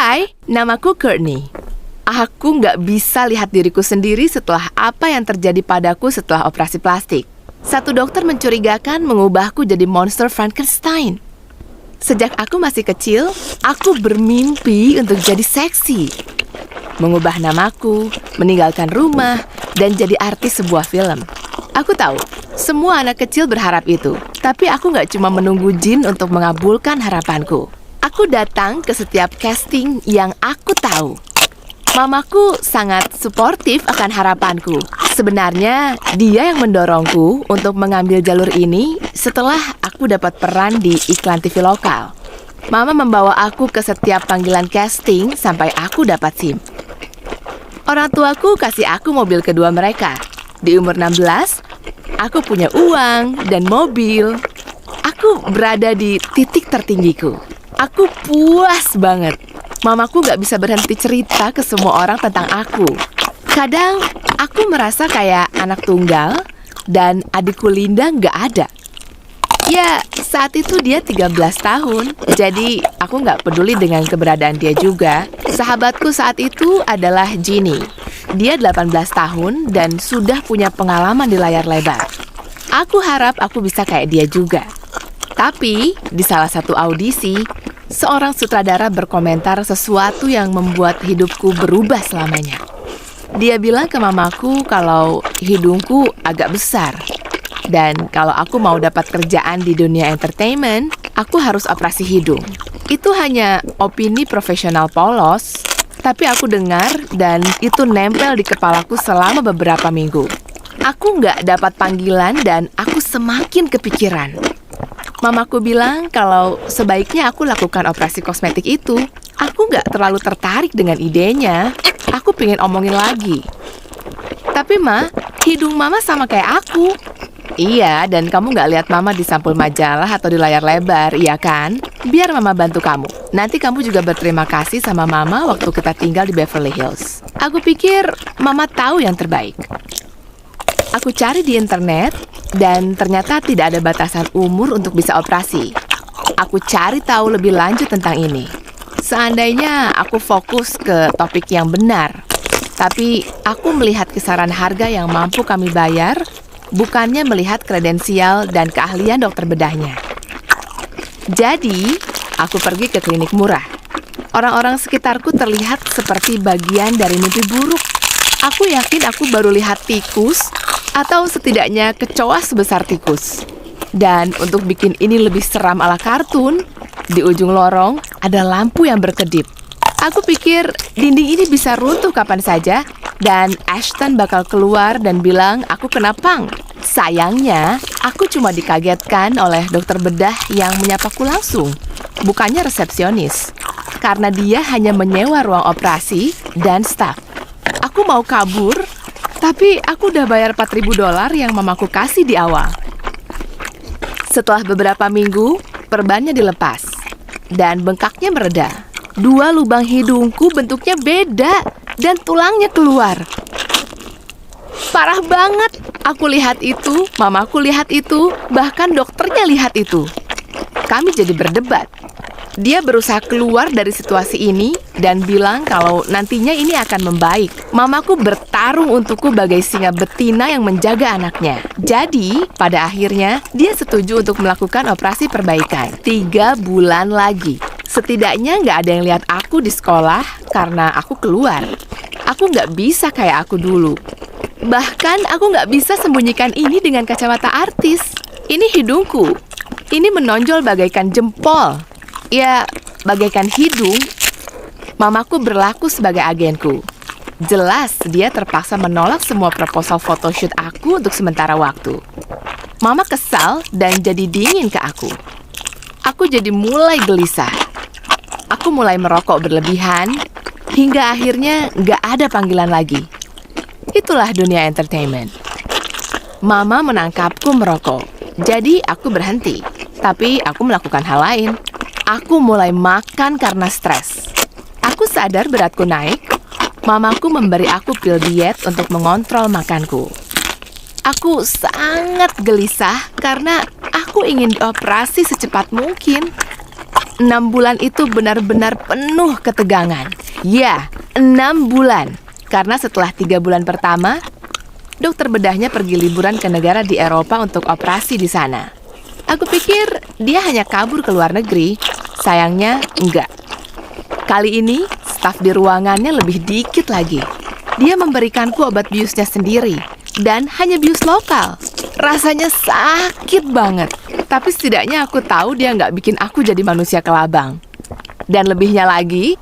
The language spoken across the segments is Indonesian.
Hai, namaku Courtney. Aku nggak bisa lihat diriku sendiri setelah apa yang terjadi padaku setelah operasi plastik. Satu dokter mencurigakan mengubahku jadi monster Frankenstein. Sejak aku masih kecil, aku bermimpi untuk jadi seksi. Mengubah namaku, meninggalkan rumah, dan jadi artis sebuah film. Aku tahu, semua anak kecil berharap itu. Tapi aku nggak cuma menunggu jin untuk mengabulkan harapanku. Aku datang ke setiap casting yang aku tahu. Mamaku sangat suportif akan harapanku. Sebenarnya, dia yang mendorongku untuk mengambil jalur ini setelah aku dapat peran di iklan TV lokal. Mama membawa aku ke setiap panggilan casting sampai aku dapat SIM. Orang tuaku kasih aku mobil kedua mereka. Di umur 16, aku punya uang dan mobil. Aku berada di titik tertinggiku. Aku puas banget. Mamaku gak bisa berhenti cerita ke semua orang tentang aku. Kadang aku merasa kayak anak tunggal dan adikku Linda gak ada. Ya, saat itu dia 13 tahun, jadi aku gak peduli dengan keberadaan dia juga. Sahabatku saat itu adalah Ginny. Dia 18 tahun dan sudah punya pengalaman di layar lebar. Aku harap aku bisa kayak dia juga. Tapi, di salah satu audisi, seorang sutradara berkomentar sesuatu yang membuat hidupku berubah selamanya. Dia bilang ke mamaku kalau hidungku agak besar. Dan kalau aku mau dapat kerjaan di dunia entertainment, aku harus operasi hidung. Itu hanya opini profesional polos, tapi aku dengar dan itu nempel di kepalaku selama beberapa minggu. Aku nggak dapat panggilan dan aku semakin kepikiran. Mamaku bilang kalau sebaiknya aku lakukan operasi kosmetik itu. Aku nggak terlalu tertarik dengan idenya. Aku pengen omongin lagi. Tapi Ma, hidung Mama sama kayak aku. Iya, dan kamu nggak lihat Mama di sampul majalah atau di layar lebar, iya kan? Biar Mama bantu kamu. Nanti kamu juga berterima kasih sama Mama waktu kita tinggal di Beverly Hills. Aku pikir Mama tahu yang terbaik. Aku cari di internet, dan ternyata tidak ada batasan umur untuk bisa operasi. Aku cari tahu lebih lanjut tentang ini. Seandainya aku fokus ke topik yang benar, tapi aku melihat kisaran harga yang mampu kami bayar, bukannya melihat kredensial dan keahlian dokter bedahnya. Jadi, aku pergi ke klinik murah. Orang-orang sekitarku terlihat seperti bagian dari mimpi buruk. Aku yakin aku baru lihat tikus, atau setidaknya kecoa sebesar tikus. Dan untuk bikin ini lebih seram ala kartun, di ujung lorong ada lampu yang berkedip. Aku pikir dinding ini bisa runtuh kapan saja, dan Ashton bakal keluar dan bilang aku kena pang. Sayangnya, aku cuma dikagetkan oleh dokter bedah yang menyapaku langsung, bukannya resepsionis. Karena dia hanya menyewa ruang operasi dan staf. Aku mau kabur, tapi aku udah bayar $4.000 yang mamaku kasih di awal. Setelah beberapa minggu, perbannya dilepas. Dan bengkaknya mereda. 2 lubang hidungku bentuknya beda. Dan tulangnya keluar. Parah banget. Aku lihat itu, mamaku lihat itu, bahkan dokternya lihat itu. Kami jadi berdebat. Dia berusaha keluar dari situasi ini dan bilang kalau nantinya ini akan membaik. Mamaku bertarung untukku bagai singa betina yang menjaga anaknya. Jadi, pada akhirnya, dia setuju untuk melakukan operasi perbaikan. 3 bulan lagi. Setidaknya nggak ada yang lihat aku di sekolah karena aku keluar. Aku nggak bisa kayak aku dulu. Bahkan, aku nggak bisa sembunyikan ini dengan kacamata artis. Ini hidungku. Ini menonjol bagaikan jempol. Ya, bagaikan hidung. Mamaku berlaku sebagai agenku. Jelas dia terpaksa menolak semua proposal photoshoot aku untuk sementara waktu. Mama kesal dan jadi dingin ke aku. Aku jadi mulai gelisah. Aku mulai merokok berlebihan, hingga akhirnya nggak ada panggilan lagi. Itulah dunia entertainment. Mama menangkapku merokok, jadi aku berhenti. Tapi aku melakukan hal lain. Aku mulai makan karena stres. Aku sadar beratku naik. Mamaku memberi aku pil diet untuk mengontrol makanku. Aku sangat gelisah karena aku ingin dioperasi secepat mungkin. 6 bulan itu benar-benar penuh ketegangan. Ya, 6 bulan. Karena setelah 3 bulan pertama, dokter bedahnya pergi liburan ke negara di Eropa untuk operasi di sana. Aku pikir dia hanya kabur ke luar negeri. Sayangnya, enggak. Kali ini, staf di ruangannya lebih dikit lagi. Dia memberikanku obat biusnya sendiri, dan hanya bius lokal. Rasanya sakit banget. Tapi setidaknya aku tahu dia nggak bikin aku jadi manusia kelabang. Dan lebihnya lagi,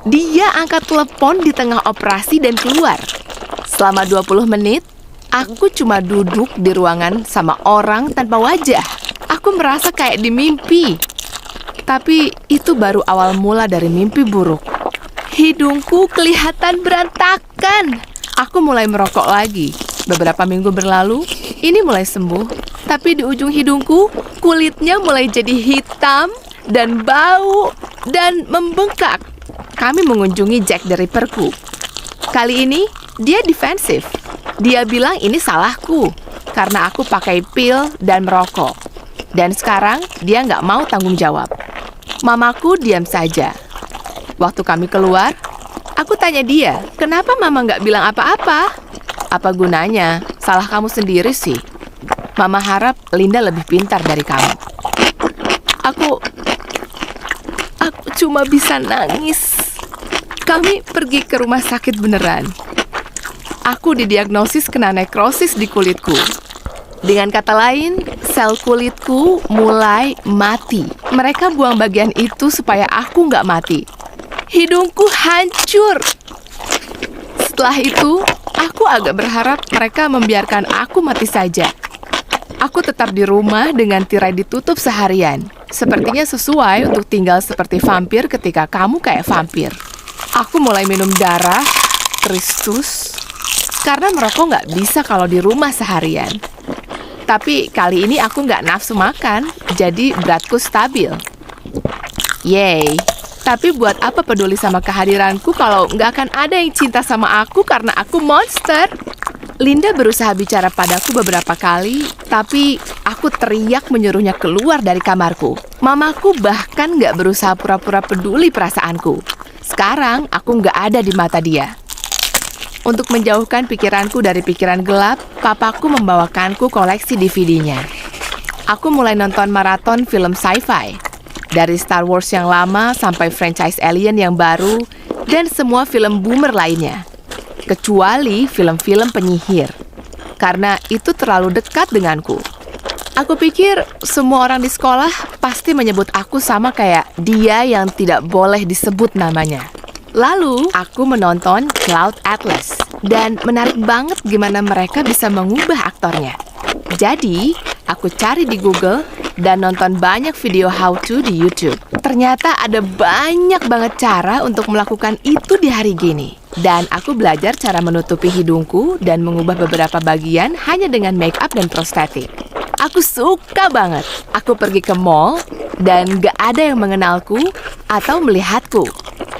dia angkat telepon di tengah operasi dan keluar. Selama 20 menit, aku cuma duduk di ruangan sama orang tanpa wajah. Aku merasa kayak di mimpi. Tapi itu baru awal mula dari mimpi buruk. Hidungku kelihatan berantakan. Aku mulai merokok lagi. Beberapa minggu berlalu, ini mulai sembuh. Tapi di ujung hidungku, kulitnya mulai jadi hitam dan bau dan membengkak. Kami mengunjungi Jack the Ripper-ku. Kali ini, dia defensif. Dia bilang ini salahku, karena aku pakai pil dan merokok. Dan sekarang, dia nggak mau tanggung jawab. Mamaku diam saja. Waktu kami keluar, aku tanya dia, kenapa mama nggak bilang apa-apa? Apa gunanya? Salah kamu sendiri sih. Mama harap Linda lebih pintar dari kamu. Aku cuma bisa nangis. Kami pergi ke rumah sakit beneran. Aku didiagnosis kena nekrosis di kulitku. Dengan kata lain, sel kulitku mulai mati. Mereka buang bagian itu supaya aku nggak mati. Hidungku hancur. Setelah itu, aku agak berharap mereka membiarkan aku mati saja. Aku tetap di rumah dengan tirai ditutup seharian. Sepertinya sesuai untuk tinggal seperti vampir ketika kamu kayak vampir. Aku mulai minum darah, Kristus, karena merokok nggak bisa kalau di rumah seharian. Tapi kali ini aku nggak nafsu makan, jadi beratku stabil. Yeay. Tapi buat apa peduli sama kehadiranku kalau nggak akan ada yang cinta sama aku karena aku monster? Linda berusaha bicara padaku beberapa kali, tapi aku teriak menyuruhnya keluar dari kamarku. Mamaku bahkan nggak berusaha pura-pura peduli perasaanku. Sekarang aku nggak ada di mata dia. Untuk menjauhkan pikiranku dari pikiran gelap, papaku membawakanku koleksi DVD-nya. Aku mulai nonton maraton film sci-fi. Dari Star Wars yang lama sampai franchise Alien yang baru, dan semua film boomer lainnya. Kecuali film-film penyihir. Karena itu terlalu dekat denganku. Aku pikir semua orang di sekolah pasti menyebut aku sama kayak dia yang tidak boleh disebut namanya. Lalu, aku menonton Cloud Atlas. Dan menarik banget gimana mereka bisa mengubah aktornya. Jadi, aku cari di Google dan nonton banyak video how-to di YouTube. Ternyata ada banyak banget cara untuk melakukan itu di hari gini. Dan aku belajar cara menutupi hidungku dan mengubah beberapa bagian hanya dengan make up dan prostetik. Aku suka banget. Aku pergi ke mall dan gak ada yang mengenalku atau melihatku.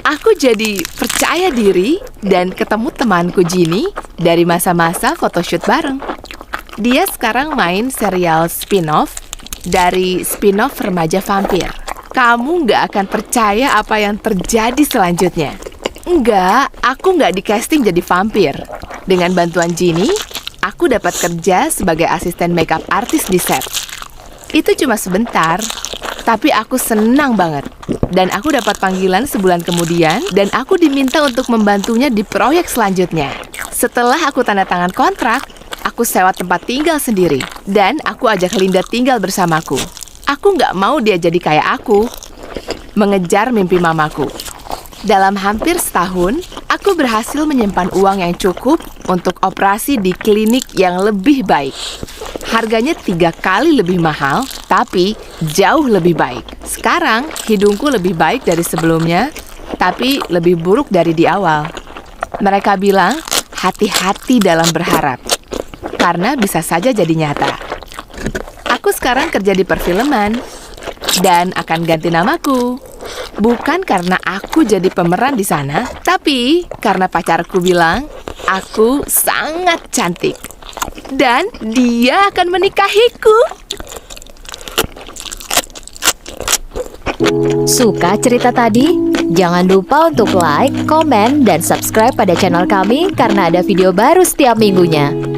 Aku jadi percaya diri dan ketemu temanku Ginny dari masa-masa photoshoot bareng. Dia sekarang main serial spin-off dari spin-off remaja vampir. Kamu nggak akan percaya apa yang terjadi selanjutnya. Enggak, aku nggak di casting jadi vampir. Dengan bantuan Ginny, aku dapat kerja sebagai asisten makeup artist di set. Itu cuma sebentar, tapi aku senang banget. Dan aku dapat panggilan sebulan kemudian, dan aku diminta untuk membantunya di proyek selanjutnya. Setelah aku tanda tangan kontrak, aku sewa tempat tinggal sendiri, dan aku ajak Linda tinggal bersamaku. Aku nggak mau dia jadi kayak aku, mengejar mimpi mamaku. Dalam hampir setahun, aku berhasil menyimpan uang yang cukup untuk operasi di klinik yang lebih baik. Harganya 3 kali lebih mahal, tapi jauh lebih baik. Sekarang, hidungku lebih baik dari sebelumnya, tapi lebih buruk dari di awal. Mereka bilang, hati-hati dalam berharap, karena bisa saja jadi nyata. Aku sekarang kerja di perfilman, dan akan ganti namaku. Bukan karena aku jadi pemeran di sana, tapi karena pacarku bilang, aku sangat cantik. Dan dia akan menikahiku. Suka cerita tadi? Jangan lupa untuk like, komen, dan subscribe pada channel kami karena ada video baru setiap minggunya.